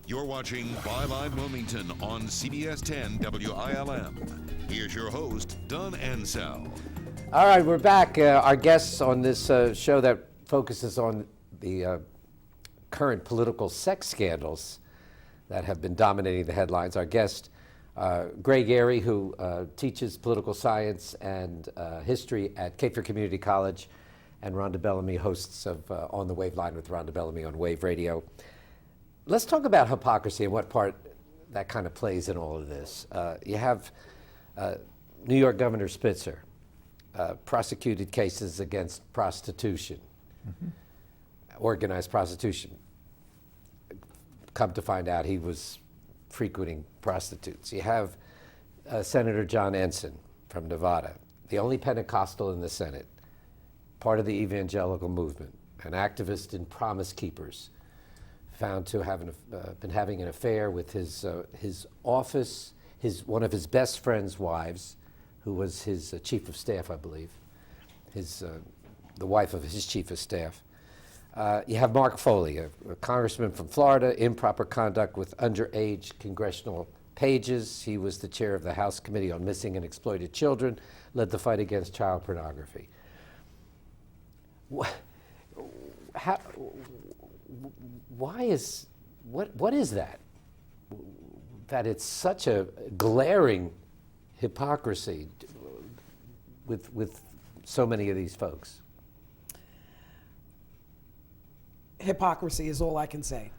You're watching Byline Wilmington on CBS 10 WILM. Here's your host, Don Ansell. All right, we're back. Our guests on this show that focuses on the current political sex scandals that have been dominating the headlines. Our guest, Greg Airy, who teaches political science and history at Cape Fear Community College, and Rhonda Bellamy, hosts of On the Wave Line with Rhonda Bellamy on Wave Radio. Let's talk about hypocrisy and what part that kind of plays in all of this. You have New York Governor Spitzer prosecuted cases against prostitution, organized prostitution. Come to find out he was frequenting prostitutes. You have Senator John Ensign from Nevada, the only Pentecostal in the Senate, part of the evangelical movement, an activist in Promise Keepers, found to have been having an affair with his office, one of his best friend's wives, who was his chief of staff, I believe, the wife of his chief of staff. You have Mark Foley, a congressman from Florida, improper conduct with underage congressional pages. He was the chair of the House Committee on Missing and Exploited Children, led the fight against child pornography. What is that? That it's such a glaring hypocrisy with so many of these folks. Hypocrisy is all I can say.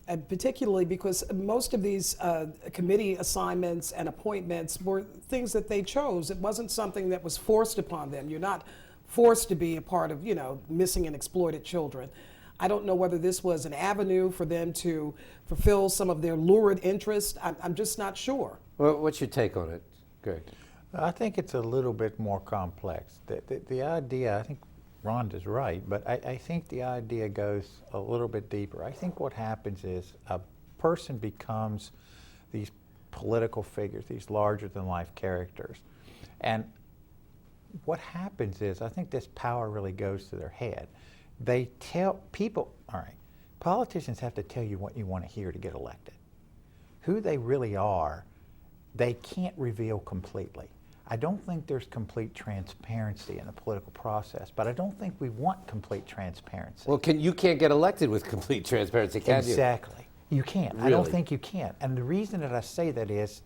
And particularly because most of these committee assignments and appointments were things that they chose. It wasn't something that was forced upon them. You're not forced to be a part of, missing and exploited children. I don't know whether this was an avenue for them to fulfill some of their lurid interest. I'm just not sure. Well, what's your take on it, Greg? I think it's a little bit more complex. The idea, I think Rhonda's right, but I think the idea goes a little bit deeper. I think what happens is a person becomes these political figures, these larger-than-life characters. And what happens is, I think this power really goes to their head. They tell people, all right, politicians have to tell you what you want to hear to get elected. Who they really are, they can't reveal completely. I don't think there's complete transparency in the political process, but I don't think we want complete transparency. Well, you can't get elected with complete transparency, can you? Exactly. You can't. Really? I don't think you can. And the reason that I say that is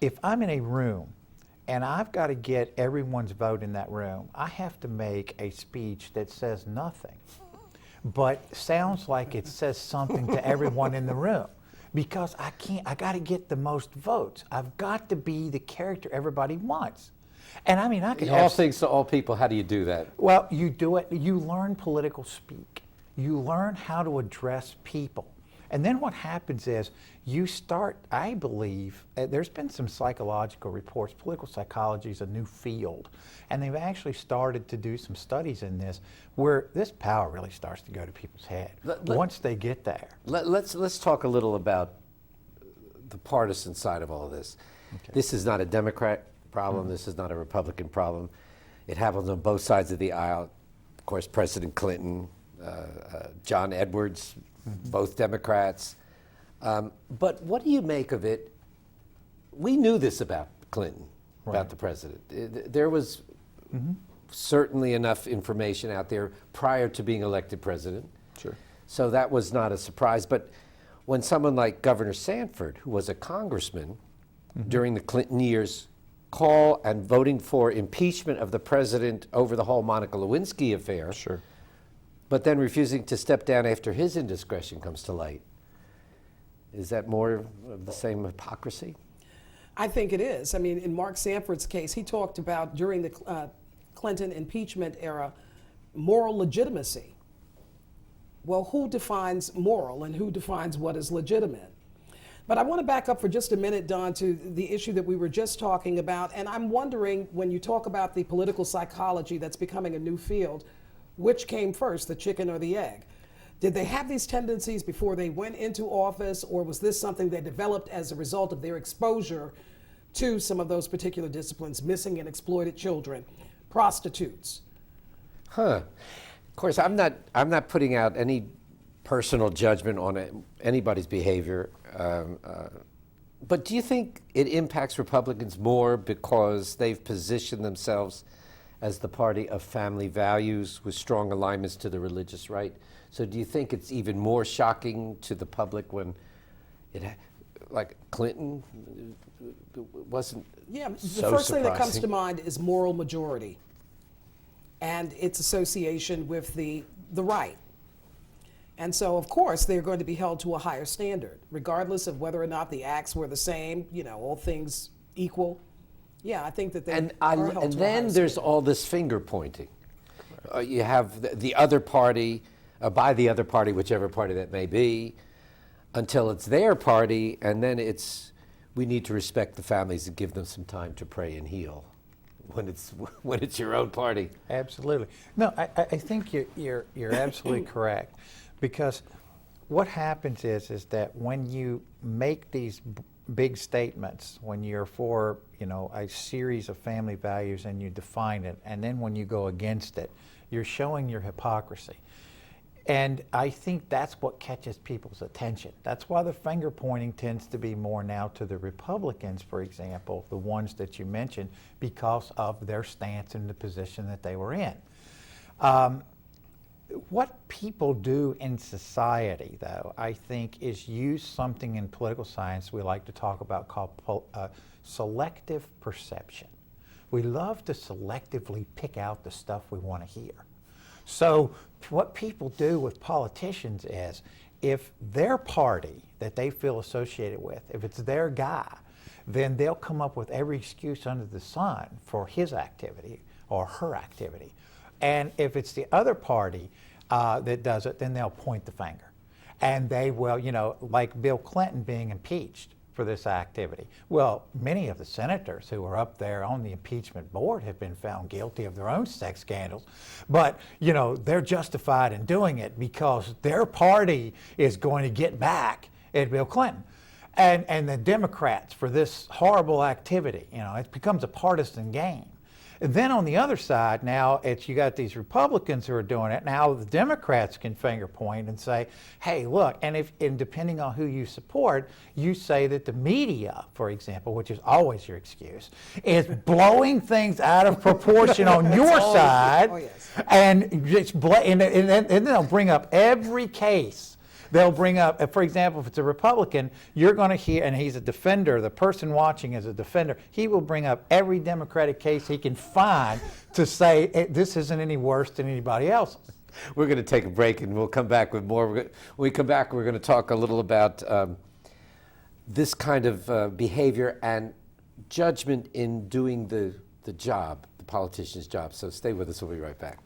if I'm in a room and I've got to get everyone's vote in that room, I have to make a speech that says nothing, but sounds like it says something to everyone in the room. Because I got to get the most votes. I've got to be the character everybody wants. And I mean, I can all things to all people. How do you do that? Well, you do it, you learn political speak. You learn how to address people. And then what happens is you start, I believe, there's been some psychological reports. Political psychology is a new field. And they've actually started to do some studies in this where this power really starts to go to people's head once they get there. Let's talk a little about the partisan side of all this. Okay. This is not a Democrat problem. This is not a Republican problem. It happens on both sides of the aisle. Of course, President Clinton, John Edwards, both Democrats. But what do you make of it? We knew this about Clinton, about the president. There was certainly enough information out there prior to being elected president. Sure. So that was not a surprise. But when someone like Governor Sanford, who was a congressman during the Clinton years, call and voting for impeachment of the president over the whole Monica Lewinsky affair, sure, but then refusing to step down after his indiscretion comes to light. Is that more of the same hypocrisy? I think it is. I mean, in Mark Sanford's case, he talked about during the Clinton impeachment era, moral legitimacy. Well, who defines moral and who defines what is legitimate? But I want to back up for just a minute, Don, to the issue that we were just talking about. And I'm wondering, when you talk about the political psychology that's becoming a new field, which came first, the chicken or the egg? Did they have these tendencies before they went into office, or was this something they developed as a result of their exposure to some of those particular disciplines, missing and exploited children, prostitutes? Of course, I'm not putting out any personal judgment on anybody's behavior. But do you think it impacts Republicans more because they've positioned themselves as the party of family values with strong alignments to the religious right? So do you think it's even more shocking to the public when like Clinton wasn't Yeah, so the first thing that comes surprising? to mind is moral majority and its association with the right. And so, of course, they're going to be held to a higher standard, regardless of whether or not the acts were the same, all things equal. Yeah, I think that they are held And to a then higher there's standard. all this finger pointing. You have the other party, by the other party, whichever party that may be, until it's their party, and then we need to respect the families and give them some time to pray and heal when it's your own party. Absolutely. No, I think you're absolutely correct, because what happens is that when you make these big statements, when you're for a series of family values and you define it, and then when you go against it, you're showing your hypocrisy. And I think that's what catches people's attention. That's why the finger pointing tends to be more now to the Republicans, for example, the ones that you mentioned, because of their stance and the position that they were in. What people do in society, though, I think, is use something in political science we like to talk about called selective perception. We love to selectively pick out the stuff we want to hear. So what people do with politicians is, if their party that they feel associated with, if it's their guy, then they'll come up with every excuse under the sun for his activity or her activity. And if it's the other party that does it, then they'll point the finger. And they will, like Bill Clinton being impeached for this activity. Well, many of the senators who are up there on the impeachment board have been found guilty of their own sex scandals, but they're justified in doing it because their party is going to get back at Bill Clinton. And the Democrats for this horrible activity, it becomes a partisan game. And then on the other side, now you got these Republicans who are doing it. Now the Democrats can finger point and say, hey, look, and depending on who you support, you say that the media, for example, which is always your excuse, is blowing things out of proportion on your side. Oh, yes. And then they'll bring up every case. They'll bring up, for example, if it's a Republican, you're going to hear, and he's a defender, the person watching is a defender, he will bring up every Democratic case he can find to say this isn't any worse than anybody else's. We're going to take a break and we'll come back with more. When we come back, we're going to talk a little about this kind of behavior and judgment in doing the job, the politician's job. So stay with us, we'll be right back.